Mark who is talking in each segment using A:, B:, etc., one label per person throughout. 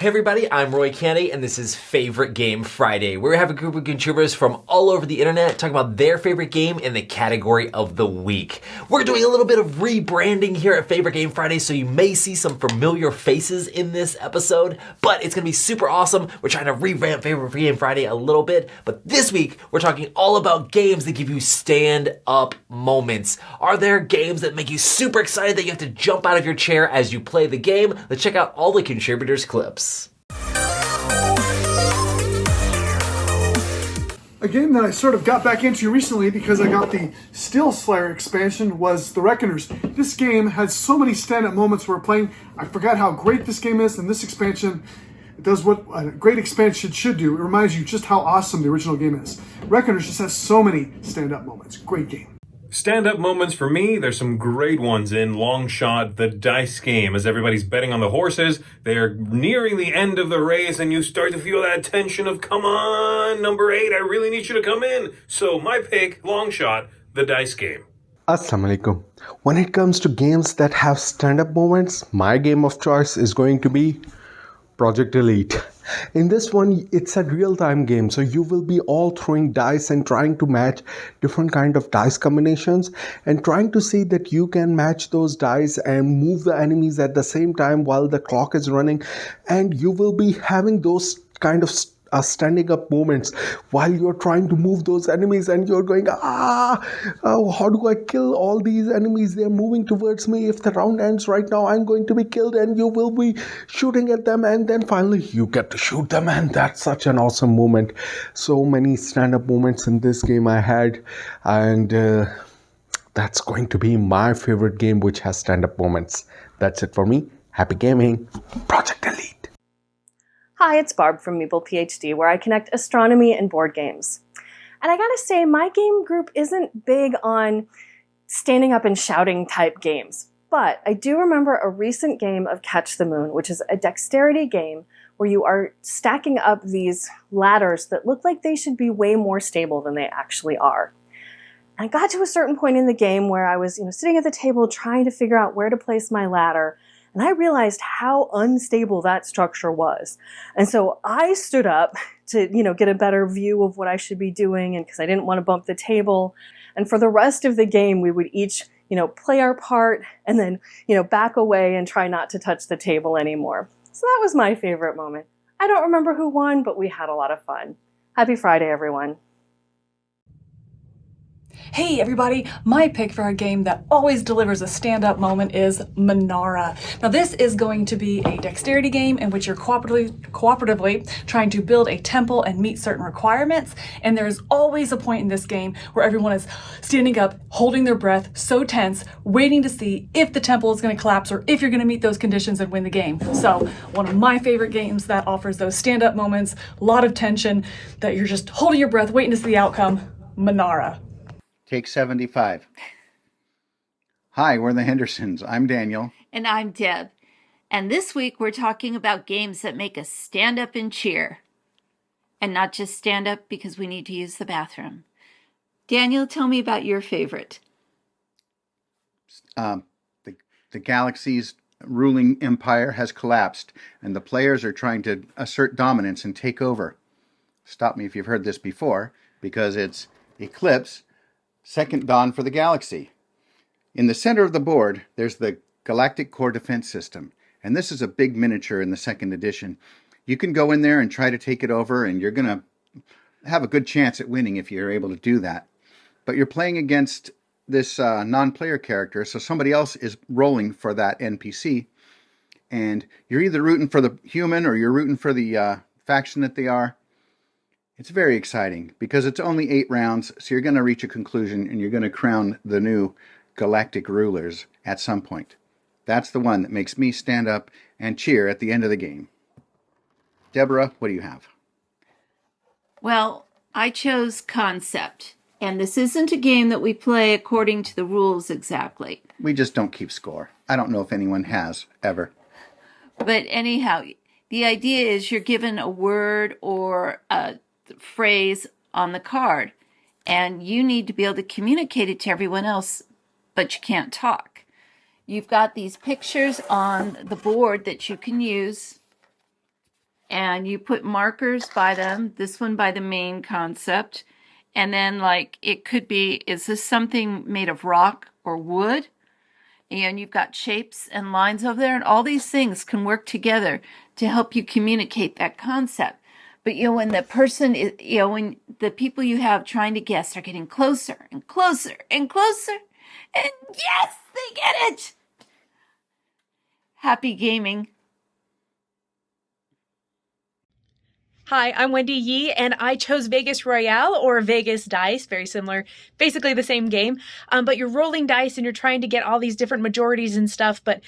A: Hey everybody, I'm Roy Candy, and this is Favorite Game Friday, where we have a group of contributors from all over the internet talking about their favorite game in the category of the week. We're doing a little bit of rebranding here at Favorite Game Friday, so you may see some familiar faces in this episode, but it's going to be super awesome. We're trying to revamp Favorite Game Friday a little bit, but this week we're talking all about games that give you stand-up moments. Are there games that make you super excited that you have to jump out of your chair as you play the game? Let's check out all the contributors' clips.
B: A game that I sort of got back into recently because I got the Steel Slayer expansion was The Reckoners. This game has so many stand-up moments we're playing. I forgot how great this game is, and this expansion does what a great expansion should do. It reminds you just how awesome the original game is. Reckoners just has so many stand-up moments. Great game.
C: Stand-up moments for me, there's some great ones in Long Shot, the dice game. As everybody's betting on the horses, they're nearing the end of the race, and you start to feel that tension of, come on, number 8, I really need you to come in. So my pick, Long Shot, the dice game.
D: Assalamu alaikum. When it comes to games that have stand-up moments, my game of choice is going to be Project Elite. In this one, it's a real-time game, so you will be all throwing dice and trying to match different kind of dice combinations and trying to see that you can match those dice and move the enemies at the same time while the clock is running, and you will be having those kind of standing up moments while you're trying to move those enemies and you're going, how do I kill all these enemies? They're moving towards me. If the round ends right now, I'm going to be killed, and you will be shooting at them, and then finally you get to shoot them, and that's such an awesome moment. So many stand-up moments in this game I had, and that's going to be my favorite game which has stand-up moments. That's it for me. Happy gaming. Project Elite.
E: Hi, it's Barb from Meeple PhD, where I connect astronomy and board games. And I gotta say, my game group isn't big on standing up and shouting type games, but I do remember a recent game of Catch the Moon, which is a dexterity game where you are stacking up these ladders that look like they should be way more stable than they actually are. And I got to a certain point in the game where I was, sitting at the table trying to figure out where to place my ladder, and I realized how unstable that structure was. And so I stood up to, get a better view of what I should be doing, and because I didn't want to bump the table. And for the rest of the game, we would each, play our part and then, back away and try not to touch the table anymore. So that was my favorite moment. I don't remember who won, but we had a lot of fun. Happy Friday, everyone.
F: Hey everybody, my pick for a game that always delivers a stand-up moment is Menara. Now this is going to be a dexterity game in which you're cooperatively trying to build a temple and meet certain requirements, and there's always a point in this game where everyone is standing up, holding their breath, so tense, waiting to see if the temple is going to collapse or if you're going to meet those conditions and win the game. So one of my favorite games that offers those stand-up moments, a lot of tension, that you're just holding your breath, waiting to see the outcome, Menara.
G: Take 75. Hi, we're the Hendersons. I'm Daniel.
H: And I'm Deb. And this week we're talking about games that make us stand up and cheer. And not just stand up because we need to use the bathroom. Daniel, tell me about your favorite.
G: The galaxy's ruling empire has collapsed, and the players are trying to assert dominance and take over. Stop me if you've heard this before, because it's Eclipse, Second Dawn for the Galaxy. In the center of the board, there's the Galactic Core Defense System, and this is a big miniature in the second edition. You can go in there and try to take it over, and you're going to have a good chance at winning if you're able to do that. But you're playing against this non-player character, so somebody else is rolling for that NPC, and you're either rooting for the human or you're rooting for the faction that they are. It's very exciting because it's only 8 rounds, so you're going to reach a conclusion and you're going to crown the new galactic rulers at some point. That's the one that makes me stand up and cheer at the end of the game. Deborah, what do you have?
H: Well, I chose Concept. And this isn't a game that we play according to the rules exactly.
G: We just don't keep score. I don't know if anyone has, ever.
H: But anyhow, the idea is you're given a word or a phrase on the card, and you need to be able to communicate it to everyone else, but you can't talk. You've got these pictures on the board that you can use and you put markers by them, this one by the main concept, and then like it could be, is this something made of rock or wood? And you've got shapes and lines over there, and all these things can work together to help you communicate that concept. But when the person is, when the people you have trying to guess are getting closer and closer and closer, and yes, they get it. Happy gaming.
I: Hi, I'm Wendy Yee, and I chose Vegas Royale or Vegas Dice, very similar, basically the same game, but you're rolling dice and you're trying to get all these different majorities and stuff, but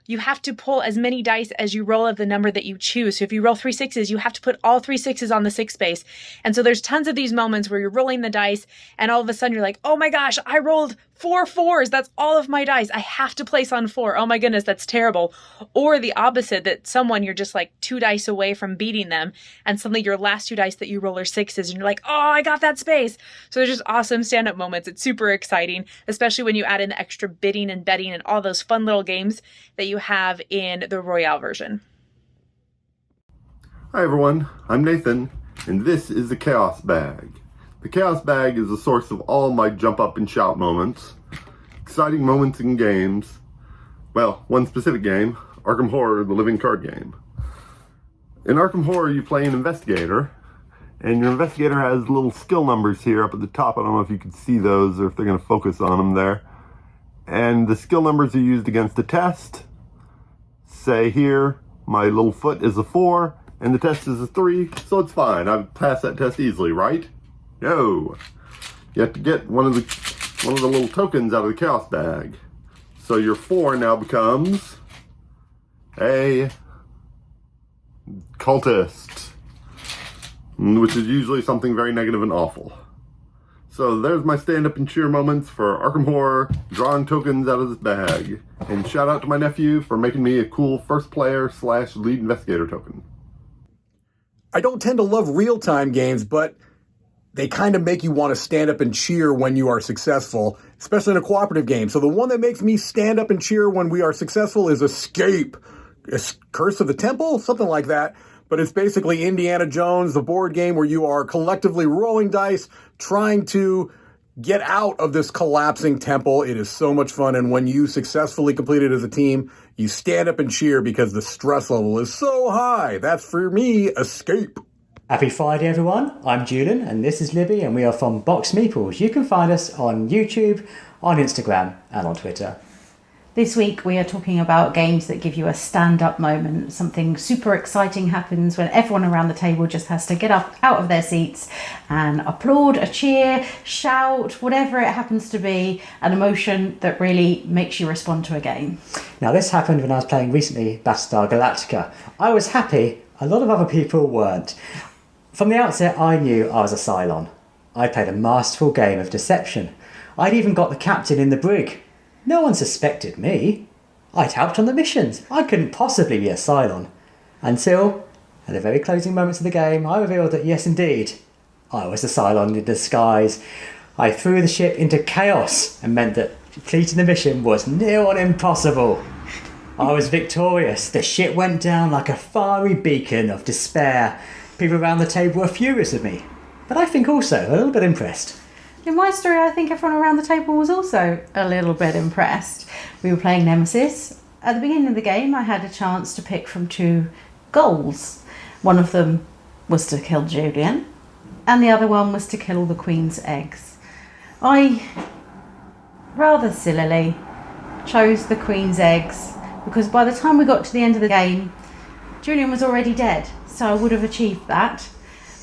I: you have to pull as many dice as you roll of the number that you choose. So if you roll 3 sixes, you have to put all 3 sixes on the 6 space. And so there's tons of these moments where you're rolling the dice and all of a sudden you're like, oh my gosh, I rolled 4 4s. That's all of my dice. I have to place on 4. Oh my goodness, that's terrible. Or the opposite, that someone, you're just like 2 dice away from beating them, and suddenly your last 2 dice that you roll are 6s and you're like, oh, I got that space. So there's just awesome stand-up moments. It's super exciting, especially when you add in the extra bidding and betting and all those fun little games that you have in the Royale version.
J: Hi everyone, I'm Nathan, and this is the Chaos Bag. The Chaos Bag is the source of all my jump up and shout moments, exciting moments in games. Well, one specific game, Arkham Horror, the living card game. In Arkham Horror, you play an investigator, and your investigator has little skill numbers here up at the top. I don't know if you can see those or if they're going to focus on them there. And the skill numbers are used against a test. Say here, my little foot is a 4, and the test is a 3, so it's fine. I've passed that test easily, right? No. You have to get one of the little tokens out of the Chaos Bag. So your 4 now becomes a cultist, which is usually something very negative and awful. So there's my stand-up and cheer moments for Arkham Horror, drawing tokens out of this bag. And shout out to my nephew for making me a cool first player / lead investigator token.
K: I don't tend to love real-time games, but they kind of make you want to stand up and cheer when you are successful, especially in a cooperative game. So the one that makes me stand up and cheer when we are successful is Escape. Curse of the Temple? Something like that. But it's basically Indiana Jones, the board game where you are collectively rolling dice, trying to get out of this collapsing temple. It is so much fun, and when you successfully complete it as a team, you stand up and cheer because the stress level is so high. That's, for me, Escape.
L: Happy Friday, everyone. I'm Julian, and this is Libby, and we are from Box Meeples. You can find us on YouTube, on Instagram, and on Twitter.
M: This week we are talking about games that give you a stand-up moment. Something super exciting happens when everyone around the table just has to get up out of their seats and applaud, a cheer, shout, whatever it happens to be, an emotion that really makes you respond to a game.
L: Now, this happened when I was playing recently Battlestar Galactica. I was happy, a lot of other people weren't. From the outset, I knew I was a Cylon. I played a masterful game of deception. I'd even got the captain in the brig. No one suspected me. I'd helped on the missions. I couldn't possibly be a Cylon. Until, at the very closing moments of the game, I revealed that yes, indeed, I was a Cylon in disguise. I threw the ship into chaos and meant that completing the mission was near on impossible. I was victorious. The ship went down like a fiery beacon of despair. People around the table were furious with me, but I think also a little bit impressed.
M: In my story, I think everyone around the table was also a little bit impressed. We were playing Nemesis. At the beginning of the game, I had a chance to pick from 2 goals. One of them was to kill Julian, and the other one was to kill the Queen's eggs. I, rather sillily, chose the Queen's eggs because by the time we got to the end of the game, Julian was already dead, so I would have achieved that.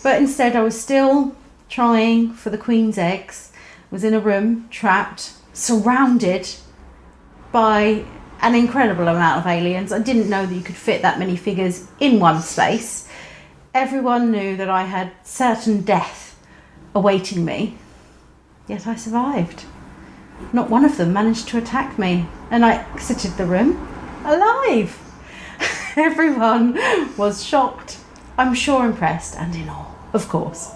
M: But instead, I was still trying for the Queen's eggs, was in a room, trapped, surrounded by an incredible amount of aliens. I didn't know that you could fit that many figures in one space. Everyone knew that I had certain death awaiting me, yet I survived. Not one of them managed to attack me, and I exited the room alive. Everyone was shocked, I'm sure impressed, and in awe, of course.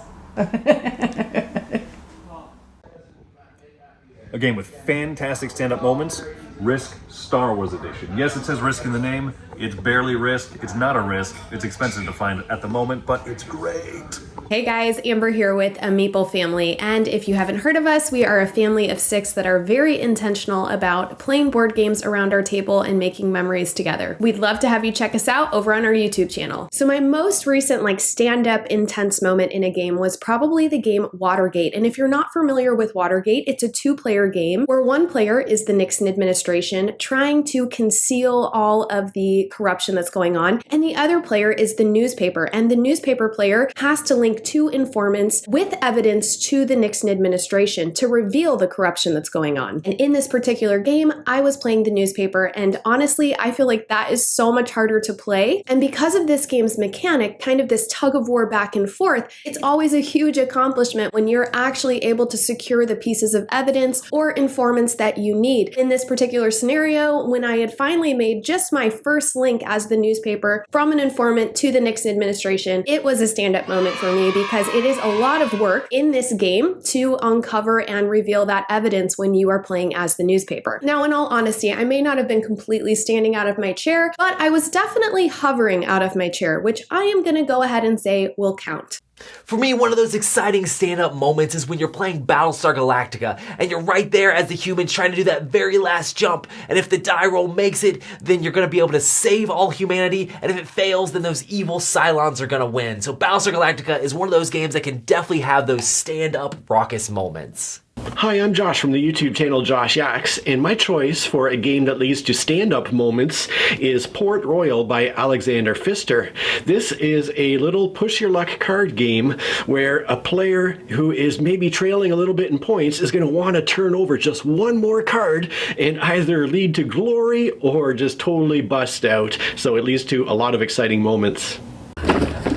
N: A game with fantastic stand-up moments, Risk Star Wars Edition. Yes, it says Risk in the name, It's barely risk. It's not a risk. It's expensive to find at the moment, but it's great.
O: Hey guys, Amber here with A Meeple Family, and if you haven't heard of us, we are a family of 6 that are very intentional about playing board games around our table and making memories together. We'd love to have you check us out over on our YouTube channel. So my most recent stand-up intense moment in a game was probably the game Watergate, and if you're not familiar with Watergate, it's a 2-player game where one player is the Nixon administration trying to conceal all of the corruption that's going on, and the other player is the newspaper, and the newspaper player has to link 2 informants with evidence to the Nixon administration to reveal the corruption that's going on. And in this particular game, I was playing the newspaper, and honestly, I feel like that is so much harder to play. And because of this game's mechanic, kind of this tug of war back and forth, it's always a huge accomplishment when you're actually able to secure the pieces of evidence or informants that you need. In this particular scenario, when I had finally made just my first link as the newspaper from an informant to the Nixon administration, it was a stand-up moment for me because it is a lot of work in this game to uncover and reveal that evidence when you are playing as the newspaper. Now, in all honesty, I may not have been completely standing out of my chair, but I was definitely hovering out of my chair, which I am going to go ahead and say will count.
A: For me, one of those exciting stand-up moments is when you're playing Battlestar Galactica and you're right there as the humans trying to do that very last jump, and if the die roll makes it, then you're going to be able to save all humanity, and if it fails, then those evil Cylons are going to win. So Battlestar Galactica is one of those games that can definitely have those stand-up raucous moments.
P: Hi, I'm Josh from the YouTube channel Josh Yaks, and my choice for a game that leads to stand-up moments is Port Royal by Alexander Pfister. This is a little push-your-luck card game where a player who is maybe trailing a little bit in points is going to want to turn over just one more card and either lead to glory or just totally bust out. So it leads to a lot of exciting moments.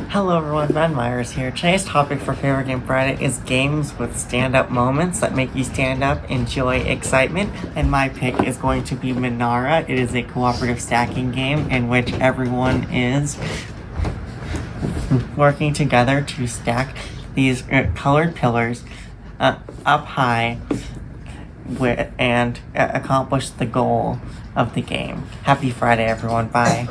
Q: Hello everyone, Ben Myers here. Today's topic for Favorite Game Friday is games with stand-up moments that make you stand up, enjoy excitement, and my pick is going to be Menara. It is a cooperative stacking game in which everyone is working together to stack these colored pillars up high and accomplish the goal of the game. Happy Friday everyone, bye.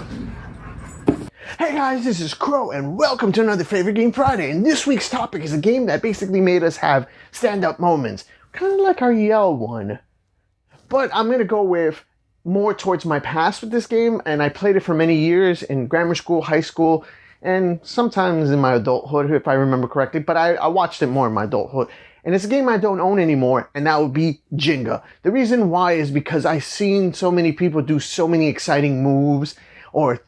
R: Hey guys, this is Crow, and welcome to another Favorite Game Friday. And this week's topic is a game that basically made us have stand-up moments, kind of like our Yell one. But I'm going to go with more towards my past with this game, and I played it for many years in grammar school, high school, and sometimes in my adulthood, if I remember correctly, but I watched it more in my adulthood. And it's a game I don't own anymore, and that would be Jenga. The reason why is because I've seen so many people do so many exciting moves, or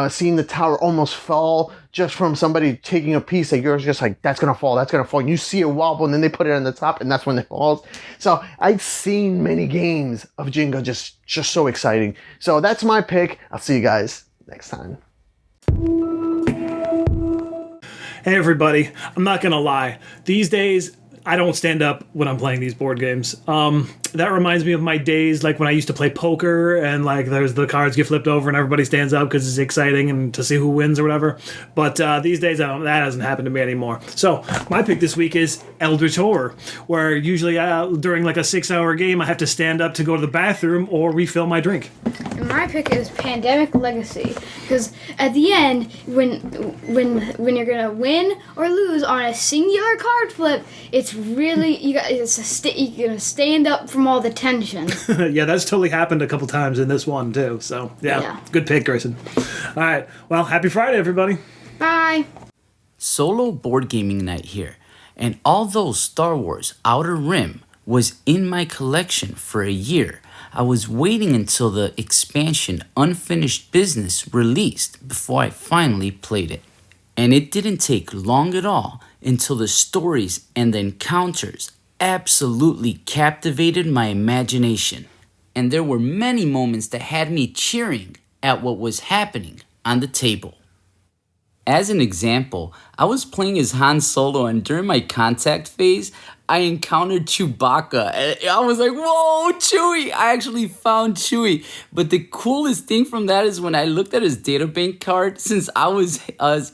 R: seeing the tower almost fall just from somebody taking a piece that you're just like, that's gonna fall, and you see it wobble, and then they put it on the top, and that's when it falls. So I've seen many games of Jenga just so exciting. So that's my pick. I'll see you guys next time.
S: Hey everybody, I'm not gonna lie. These days, I don't stand up when I'm playing these board games. That reminds me of my days like when I used to play poker and like there's the cards get flipped over and everybody stands up because it's exciting and to see who wins or whatever. But these days that hasn't happened to me anymore. So my pick this week is Eldritch Horror, where usually during like a 6-hour game I have to stand up to go to the bathroom or refill my drink.
T: And my pick is Pandemic Legacy, because at the end, when you're gonna win or lose on a singular card flip, it's really you're gonna stand up from all the tension.
S: Yeah, that's totally happened a couple times in this one too. So yeah. Good pick, Grayson. All right, well, happy Friday, everybody.
T: Bye.
U: Solo board gaming night here, and although Star Wars Outer Rim was in my collection for a year, I was waiting until the expansion Unfinished Business released before I finally played it. And it didn't take long at all until the stories and the encounters absolutely captivated my imagination. And there were many moments that had me cheering at what was happening on the table. As an example, I was playing as Han Solo, and during my contact phase, I encountered Chewbacca. And I was like, whoa, Chewie! I actually found Chewie. But the coolest thing from that is when I looked at his databank card, since I was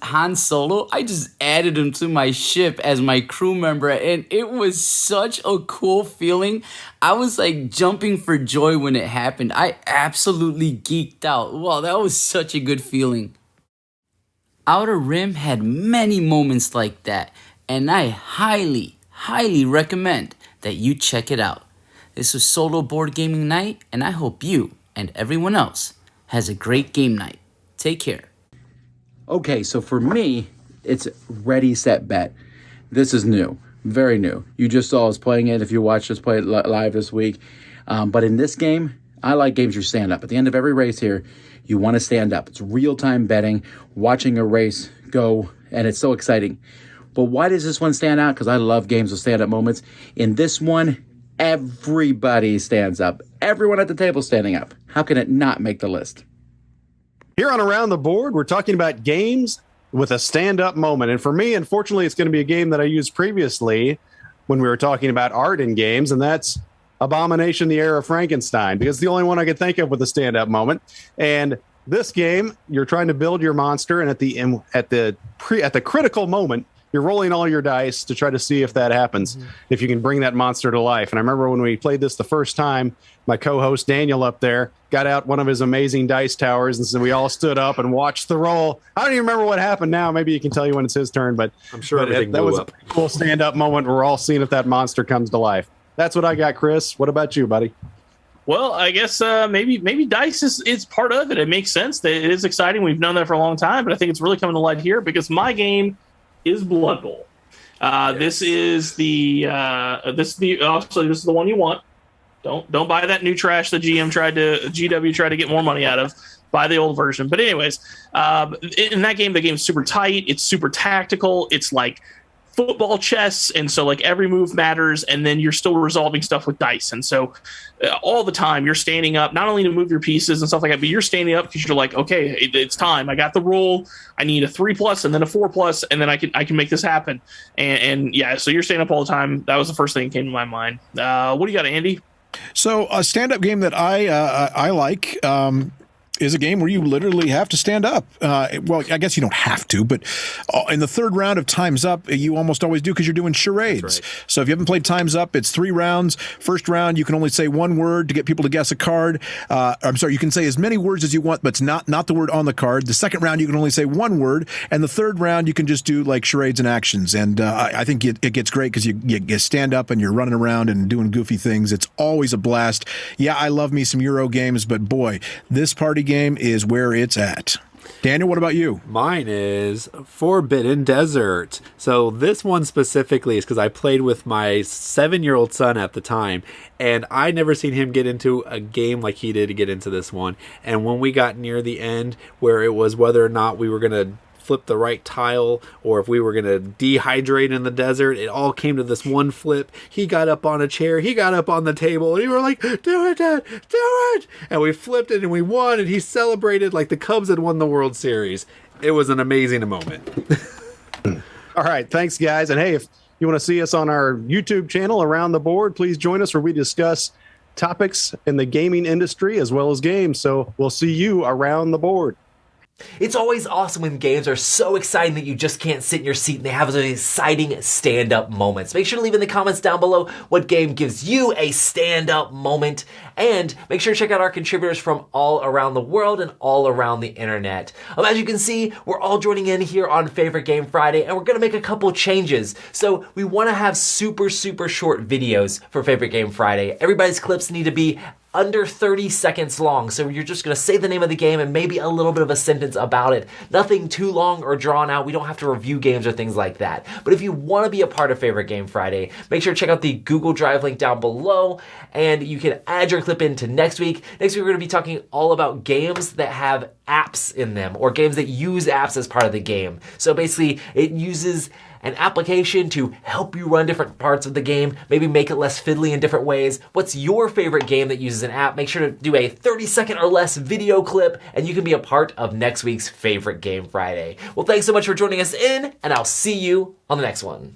U: Han Solo, I just added him to my ship as my crew member. And it was such a cool feeling. I was like jumping for joy when it happened. I absolutely geeked out. Wow, that was such a good feeling. Outer Rim had many moments like that, and I highly recommend that you check it out. This was Solo Board Gaming Night, and I hope you and everyone else has a great game night. Take care.
B: Okay, so for me, it's Ready, Set, Bet. This is new, very new. You just saw us playing it if you watched us play it live this week. But in this game, I like games you stand up. At the end of every race here, you want to stand up. It's real-time betting, watching a race go, and it's so exciting. But why does this one stand out? Because I love games with stand-up moments. In this one, everybody stands up. Everyone at the table standing up. How can it not make the list?
V: Here on Around the Board, we're talking about games with a stand-up moment. And for me, unfortunately, it's going to be a game that I used previously when we were talking about art in games, and that's Abomination, the Heir of Frankenstein, because it's the only one I could think of with a stand-up moment. And this game, you're trying to build your monster, and at the critical moment, you're rolling all your dice to try to see if that happens, if you can bring that monster to life. And I remember when we played this the first time, my co-host Daniel up there got out one of his amazing dice towers, and so we all stood up and watched the roll. I don't even remember what happened now. Maybe you can tell you when it's his turn, but
W: I'm sure everything
V: that
W: blew
V: was
W: up.
V: a cool stand-up moment. We're all seeing if that monster comes to life. That's what I got, Chris. What about you, buddy?
X: Well, I guess maybe dice is part of it. It makes sense. It is exciting. We've known that for a long time, but I think it's really coming to light here because my game is Blood Bowl. This is the one you want. Don't buy that new trash the GW tried to get more money out of. Buy the old version. But anyways, in that game, the game's super tight. It's super tactical. It's like football chess, and so like every move matters, and then you're still resolving stuff with dice, and so all the time you're standing up not only to move your pieces and stuff like that, but you're standing up because you're like, okay, it's time. I got the roll. I need a 3+ and then a 4+, and then I can make this happen. And yeah, so you're standing up all the time. That was the first thing that came to my mind. What do you got, Andy?
Y: So a stand-up game that I like is a game where you literally have to stand up. Well, I guess you don't have to, but in the third round of Time's Up, you almost always do because you're doing charades. Right. So if you haven't played Time's Up, it's 3 rounds. First round, you can only say one word to get people to guess a card. You can say as many words as you want, but it's not the word on the card. The second round, you can only say one word. And the third round, you can just do like charades and actions. And I think it gets great because you stand up and you're running around and doing goofy things. It's always a blast. Yeah, I love me some Euro games, but boy, this party game is where it's at. Daniel, what about you?
W: Mine is Forbidden Desert. So this one specifically is because I played with my 7-year-old son at the time, and I never seen him get into a game like he did to get into this one. And when we got near the end, where it was whether or not we were going to flip the right tile or if we were going to dehydrate in the desert, it all came to this one flip. He got up on a chair, he got up on the table, and we were like, do it, Dad, do it! And we flipped it and we won, and he celebrated like the Cubs had won the World Series. It was an amazing moment.
V: All right, thanks, guys. And hey, if you want to see us on our YouTube channel, Around the Board, please join us where we discuss topics in the gaming industry as well as games. So we'll see you around the board.
A: It's always awesome when games are so exciting that you just can't sit in your seat and they have those exciting stand-up moments. Make sure to leave in the comments down below what game gives you a stand-up moment, and make sure to check out our contributors from all around the world and all around the internet. As you can see, we're all joining in here on Favorite Game Friday, and we're going to make a couple changes. So we want to have super short videos for Favorite Game Friday. Everybody's clips need to be under 30 seconds long, so you're just going to say the name of the game and maybe a little bit of a sentence about it. Nothing too long or drawn out. We don't have to review games or things like that. But if you want to be a part of Favorite Game Friday, make sure to check out the Google Drive link down below, and you can add your clip into next week. Next week we're going to be talking all about games that have apps in them, or games that use apps as part of the game. So basically it uses an application to help you run different parts of the game, maybe make it less fiddly in different ways. What's your favorite game that uses uses an app, make sure to do a 30-second or less video clip, and you can be a part of next week's Favorite Game Friday. Well, thanks so much for joining us in, and I'll see you on the next one.